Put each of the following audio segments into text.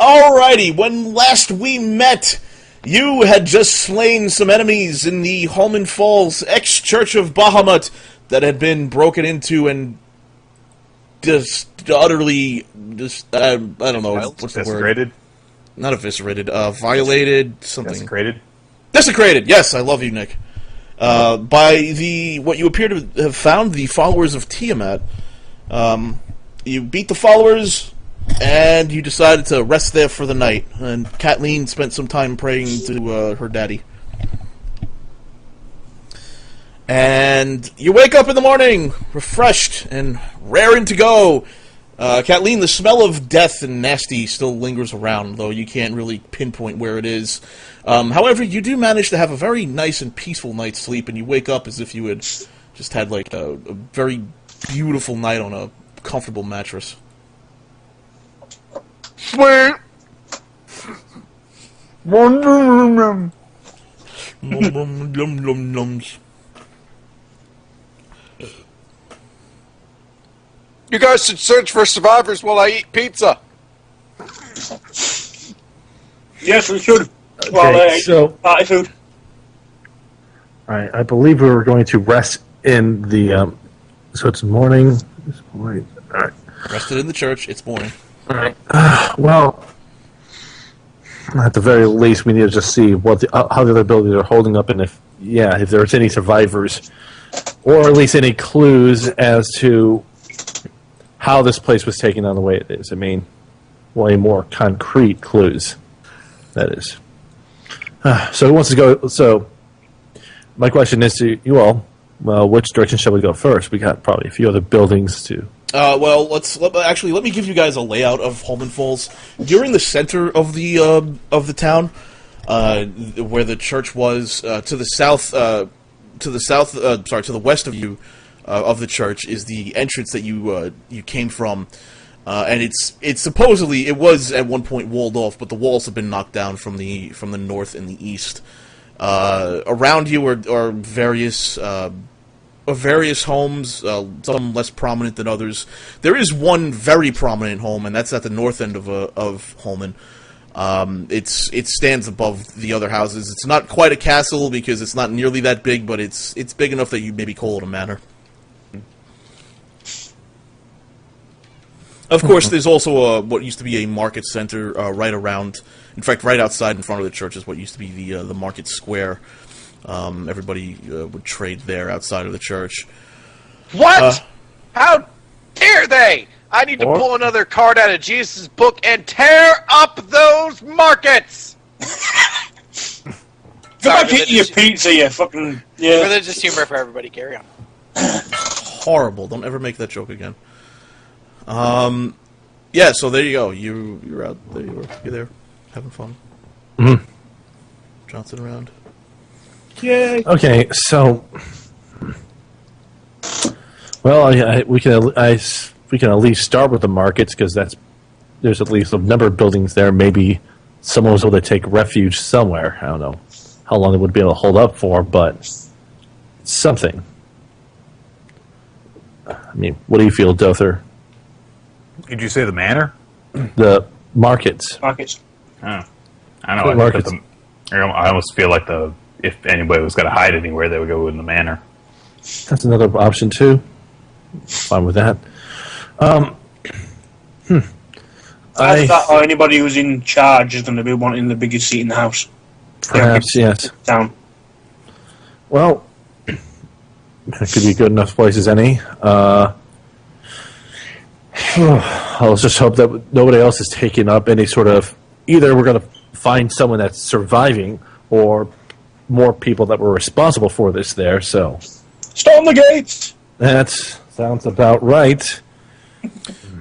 Alrighty, when last we met, you had just slain some enemies in the Holman Falls ex-Church of Bahamut that had been broken into and just utterly, I don't know, what's the word? Not eviscerated, violated, something. Desecrated? Desecrated, yes, I love you, Nick. By what you appear to have found, the followers of Tiamat. You beat the followers, and you decided to rest there for the night. And Kathleen spent some time praying to her daddy. And you wake up in the morning, refreshed and raring to go. Kathleen, the smell of death and nasty still lingers around, though you can't really pinpoint where it is. However, you do manage to have a very nice and peaceful night's sleep, and you wake up as if you had just had like a very beautiful night on a comfortable mattress. Sweet. You guys should search for survivors while I eat pizza. Yes, we should. Okay, so party food. All right, I believe we were going to rest in the. So it's morning. It's morning. All right. Rested in the church. It's morning. All right. Well, at the very least, we need to just see what how the other buildings are holding up, and if there's any survivors, or at least any clues as to how this place was taken on the way it is. I mean, way more concrete clues. That is. So who wants to go? So my question is to you all. Well, which direction shall we go first? We got probably a few other buildings to. Well, let me give you guys a layout of Holman Falls. You're in the center of the town, where the church was. To the west of you, of the church is the entrance that you came from, and it's supposedly it was at one point walled off, but the walls have been knocked down from the north and the east. Around you are various homes, some less prominent than others. There is one very prominent home, and that's at the north end of Holman. It stands above the other houses. It's not quite a castle because it's not nearly that big, but it's big enough that you maybe call it a manor. Of course, there's also what used to be a market center right around. In fact, right outside in front of the church is what used to be the market square. Everybody would trade there outside of the church. What? How dare they? I need to pull another card out of Jesus' book and tear up those markets! Go back eating your pizza, you fucking... Yeah. Religious humor for everybody, carry on. Horrible. Don't ever make that joke again. Yeah, so there you go. You're out there. You're there, having fun. Mm-hmm. Johnson around. Yay! Okay, so, well, we can at least start with the markets because there's at least a number of buildings there. Maybe someone was able to take refuge somewhere. I don't know how long they would be able to hold up for, but something. I mean, what do you feel, Dother? Did you say the manor? The markets. Markets. Oh. I don't know. I almost feel like if anybody was going to hide anywhere, they would go in the manor. That's another option, too. Fine with that. Or anybody who's in charge is going to be wanting the biggest seat in the house. Perhaps, yes. Down. Well, it could be good enough place as any. I'll just hope that nobody else is taking up any sort of... Either we're going to find someone that's surviving, or more people that were responsible for this there, so... Storm the gates! That sounds about right.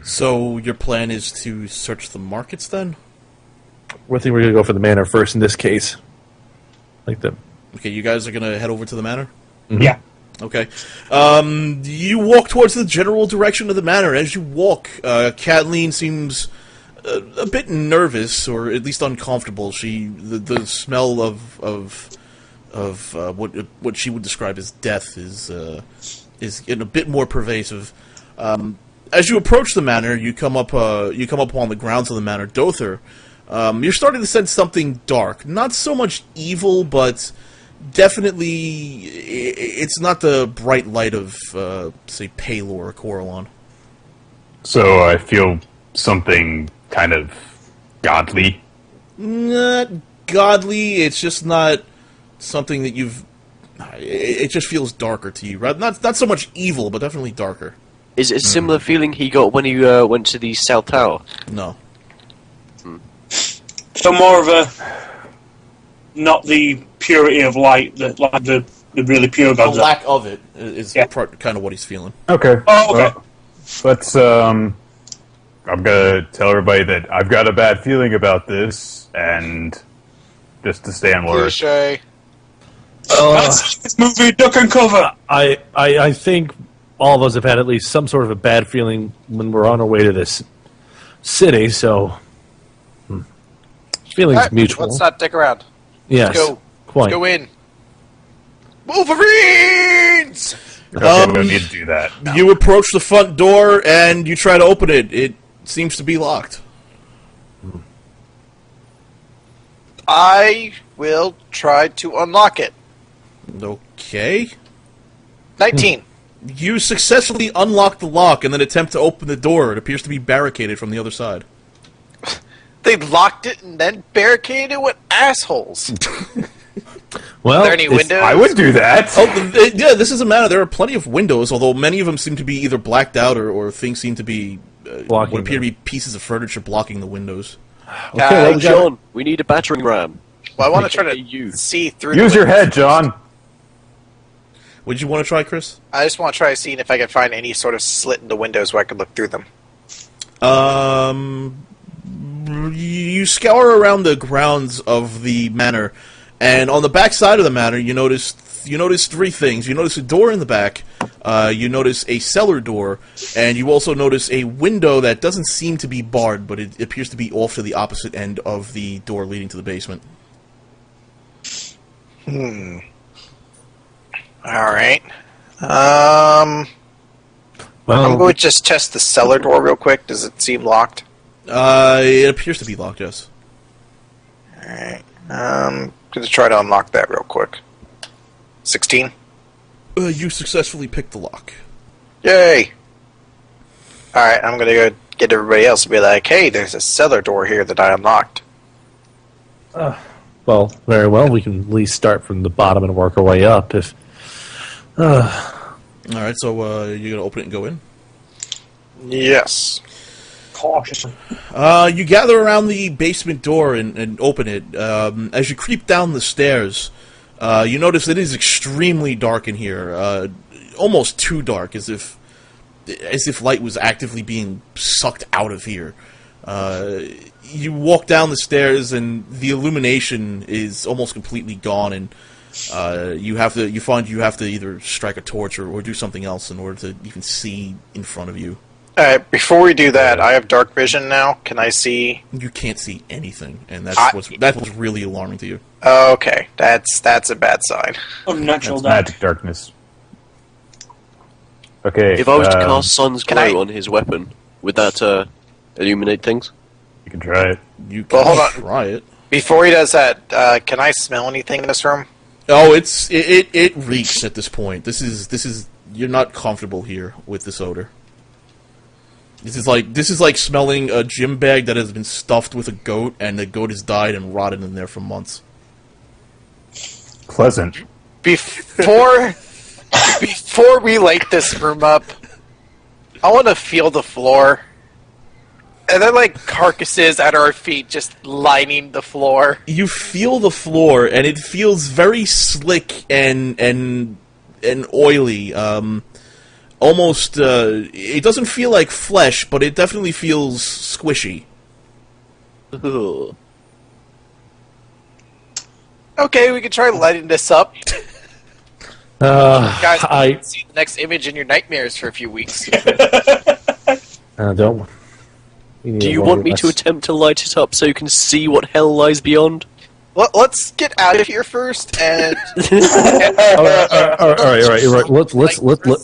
So, your plan is to search the markets, then? I think we're going to go for the manor first in this case. Okay, you guys are going to head over to the manor? Mm-hmm. Yeah. Okay. You walk towards the general direction of the manor. As you walk, Kathleen seems a bit nervous, or at least uncomfortable. The smell of what she would describe as death is getting a bit more pervasive. As you approach the manor, you come up on the grounds of the manor. Dother, You're starting to sense something dark. Not so much evil, but definitely it's not the bright light of, say, Palor or Coralon. So I feel something kind of godly. Not godly, it's just not something that you've... It just feels darker to you. Right? Not so much evil, but definitely darker. Is it a similar feeling he got when he went to the South Tower? No. So more of a... Not the purity of light that like the really pure The gods are. lack of it is Yeah. kind of what he's feeling. Okay. Oh, okay. Let's, I'm gonna tell everybody that I've got a bad feeling about this, and just to stay on alert. Cliche. That's this movie, Duck and Cover. I think all of us have had at least some sort of a bad feeling when we're on our way to this city, so feelings Alright, mutual. let's not dick around. Yes, Go. quite. Let's go in. Wolverines! Okay, we don't need to do that. You approach the front door and you try to open it. It seems to be locked. I will try to unlock it. Okay. 19. You successfully unlock the lock and then attempt to open the door. It appears to be barricaded from the other side. They locked it and then barricaded it with assholes. Well, Are there any it's- windows? I would do that. Yeah, this is a matter. There are plenty of windows, although many of them seem to be either blacked out or things seem to be Blocking what appear to them. be pieces of furniture blocking the windows. Okay, well, we got- John, we need a battering ram. Well, I want to try You. to see through Use the your windows. head, John. Would you want to try, Chris? I just want to try seeing if I can find any sort of slit in the windows where I could look through them. You scour around the grounds of the manor, and on the back side of the manor, you notice three things. You notice a door in the back, you notice a cellar door, and you also notice a window that doesn't seem to be barred, but it appears to be off to the opposite end of the door leading to the basement. Alright. well, I'm going to just test the cellar door real quick. Does it seem locked? It appears to be locked, yes. Alright. Going to try to unlock that real quick. 16. You successfully picked the lock. Yay! Alright, I'm going to go get everybody else and be like, hey, there's a cellar door here that I unlocked. well, very well. We can at least start from the bottom and work our way up. If Alright, so you're going to open it and go in? Yes. Cautiously. You gather around the basement door and open it. As you creep down the stairs, you notice it is extremely dark in here. Almost too dark, as if light was actively being sucked out of here. You walk down the stairs, and the illumination is almost completely gone, and you find you have to either strike a torch or do something else in order to even see in front of you. Alright, before we do that, I have dark vision now. Can I see? You can't see anything, and that's what's really alarming to you. Okay, that's a bad sign. Unnatural That's death. magic darkness. Okay. If I was to cast Sun's can Glow I- on his weapon, would that illuminate things? you can try it. You can Well, hold on. try it. Before he does that, can I smell anything in this room? Oh, it reeks at this point. This is you're not comfortable here with this odor. This is like smelling a gym bag that has been stuffed with a goat, and the goat has died and rotted in there for months. Pleasant. Before we light this room up, I want to feel the floor. And then, like, carcasses at our feet just lining the floor. You feel the floor, and it feels very slick and oily. Almost, it doesn't feel like flesh, but it definitely feels squishy. Ugh. Okay, we can try lighting this up. Guys, I can see the next image in your nightmares for a few weeks. don't. we need Do a you longer want me to rest. attempt to light it up so you can see what hell lies beyond? Let's get out of here first, and All right.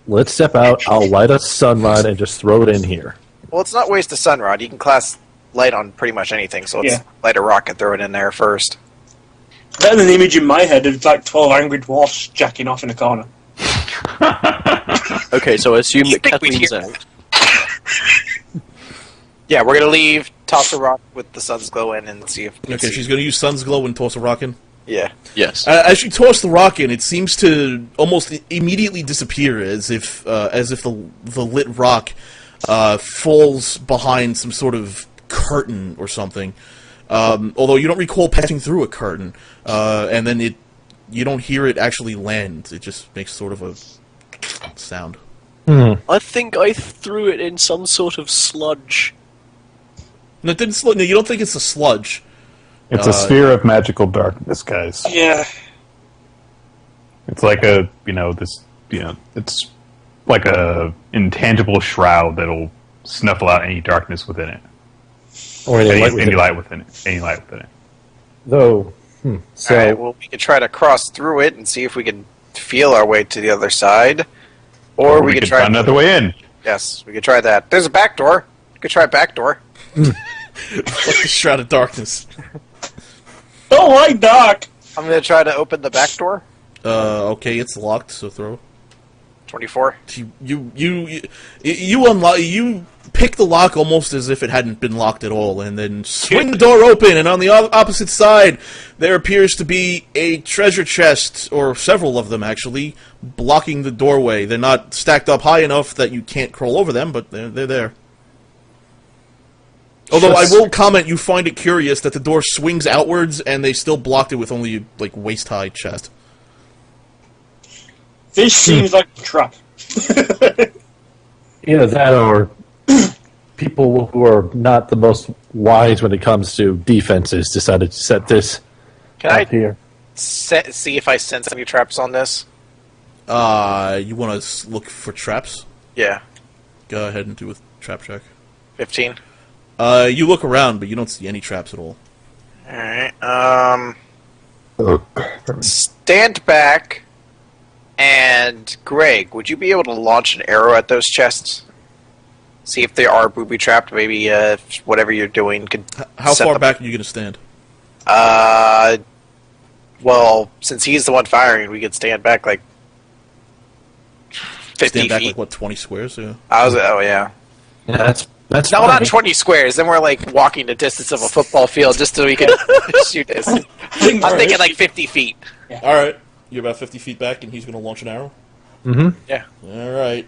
Let's step out. I'll light a sun rod and just throw it in here. well, let's not waste a sun rod. You can light on pretty much anything, so let's light a rock and throw it in there first. Better than the image in my head of like 12 angry dwarfs jacking off in a corner. Okay, so I assume that think we'd Kathleen's hear- out. Yeah, we're gonna leave, toss a rock with the sun's glow in, and see if. Okay, she's going to use Sun's Glow and toss a rock in. Yeah. Yes. As you toss the rock in, it seems to almost immediately disappear, as if the lit rock falls behind some sort of curtain or something. Although you don't recall passing through a curtain, and then you don't hear it actually land. It just makes sort of a sound. I think I threw it in some sort of sludge. No, it didn't. No, you don't think it's a sludge. It's a sphere of magical darkness, guys. Yeah. It's like it's like a intangible shroud that'll snuffle out any darkness within it. Or any light within it. Any light within it. Though, so Alright, well, we could try to cross through it and see if we can feel our way to the other side. Or we could try find another way in. Yes, we could try that. There's a back door. We could try a back door. Like the Shroud of Darkness. Don't like dark. I'm gonna try to open the back door. Okay, it's locked, so throw. 24. You unlock. You pick the lock almost as if it hadn't been locked at all, and then swing the door open. And on the opposite side, there appears to be a treasure chest, or several of them actually, blocking the doorway. They're not stacked up high enough that you can't crawl over them, but they're there. Although I will comment, you find it curious that the door swings outwards, and they still blocked it with only like waist-high chest. This seems like a trap. either that or people who are not the most wise when it comes to defenses decided to set this Can up I here. see if I sense any traps on this? You want to look for traps? Yeah. Go ahead and do a trap check. 15. You look around, but you don't see any traps at all. Alright, stand back, and Greg, would you be able to launch an arrow at those chests? See if they are booby-trapped, maybe whatever you're doing could How set far them- back are you going to stand? Well, since he's the one firing, we could stand back like 50 Stand back feet. like, what, 20 squares? Yeah. Oh, yeah. Yeah, that's No, fine. not 20 squares. Then we're like walking the distance of a football field just so we can shoot this. I'm thinking like 50 feet. Alright. You're about 50 feet back, and he's going to launch an arrow? Mm-hmm. Yeah. Alright.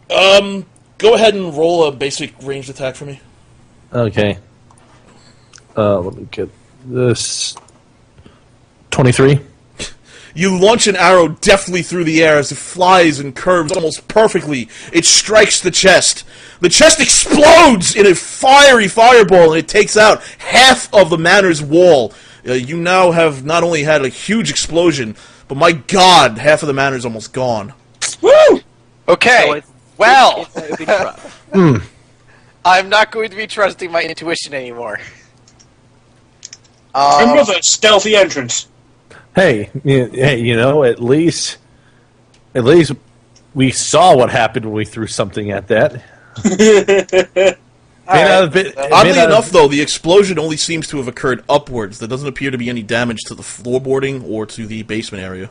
Go ahead and roll a basic ranged attack for me. Okay. Let me get this. 23. You launch an arrow deftly through the air as it flies and curves almost perfectly. It strikes the chest. The chest explodes in a fiery fireball, and it takes out half of the manor's wall. You now have not only had a huge explosion, but my god, half of the manor's almost gone. Woo! Okay. So I Well, think it might have been trapped. I'm not going to be trusting my intuition anymore. Another stealthy entrance. Hey, at least we saw what happened when we threw something at that. Oddly enough, though, the explosion only seems to have occurred upwards. There doesn't appear to be any damage to the floorboarding or to the basement area.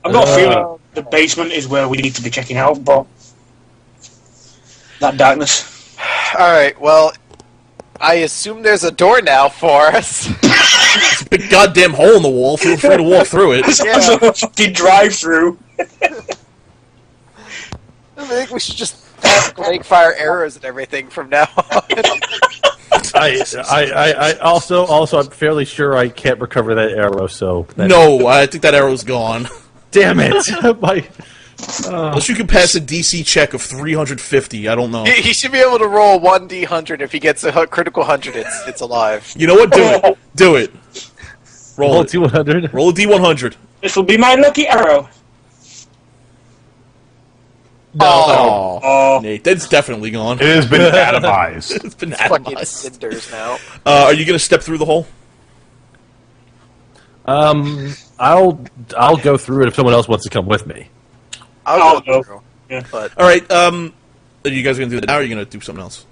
I'm not feeling the basement is where we need to be checking out, but that darkness. Alright, well, I assume there's a door now for us. It's a big goddamn hole in the wall. Feel free to walk through it. It's also a fucking drive-through. I think we should just have Blake fire arrows and everything from now on. I also I'm fairly sure I can't recover that arrow. So No, I think that arrow's gone. damn it! Unless you can pass a DC check of 350, I don't know. He should be able to roll 1d100. If he gets a critical 100, it's alive. You know what? Do it. Do it. Roll it. 100. Roll a D100. This will be my lucky arrow. Oh, Nate, that's definitely gone. It has been atomized. It's been Fucking atomized. cinders now. Are you going to step through the hole? I'll go through it if someone else wants to come with me. I'll go. through. Yeah. But All right. Are you guys going to do that now, or are you going to do something else?